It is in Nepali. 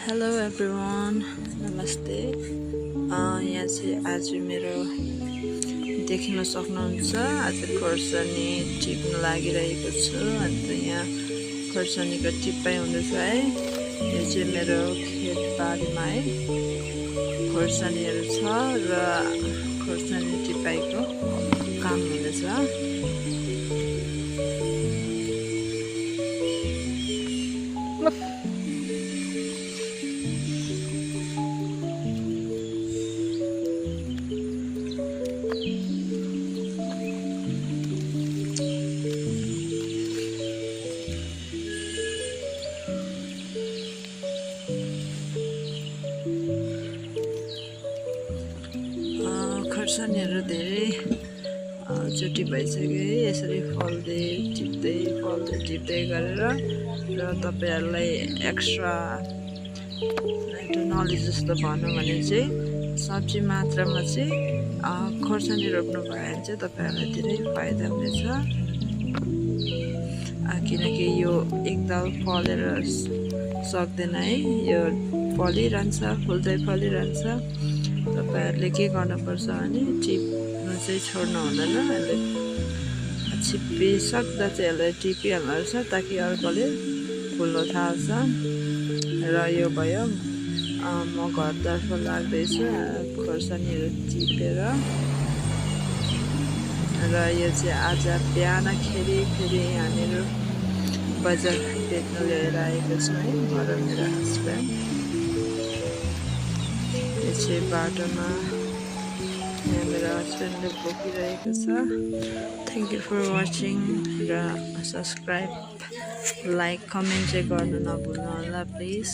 हेलो एभ्रिवान नमस्ते। यहाँ चाहिँ आज मेरो देख्न सक्नुहुन्छ आज खोर्सानी टिप्न लागिरहेको छु। अन्त यहाँ खोर्सानीको टिपाइ हुँदैछ है। यो चाहिँ मेरो खेतबारीमा है खोर्सानीहरू छ र खोर्सानी टिपाइको काम हुँदैछ। खोर्सानीहरू धेरै चोटि भइसक्यो है। यसरी फल्दै टिप्दै गरेर र तपाईहरुलाई एक्स्ट्रा नलेज जस्तो भनौँ भने चाहिँ सब्जी मात्रामा चाहिँ खोर्सानी रोप्नु भयो भने चाहिँ तपाईहरुलाई धेरै फाइदा हुनेछ। किनकि यो एकताल फलेर सक्दैन है, यो फलिरहन्छ, फुल्दै फलिरहन्छ। तपाईहरुले के गर्नुपर्छ भने टिप्नु चाहिँ छोड्नु हुँदैन। यसले छिप्पिसक्दा चाहिँ यसलाई टिपिहाल्नुपर्छ ताकि अर्कोले फुल्न थाल्छ। र यो भयो म घरतर्फ लाग्दैछु खोर्सानीहरू टिपेर। र यो चाहिँ आज बिहानखेरि फेरि हामीहरू बजार बेच्न लिएर आएको छौँ है, म र मेरो हस्बेन्ड। यो चाहिँ बाटोमा मेरो हस्बेन्डले बोकिरहेको छ। थ्याङ्क यू फर वाचिङ र सब्सक्राइब लाइक कमेन्ट चाहिँ गर्नु नभुल्नु होला प्लिज।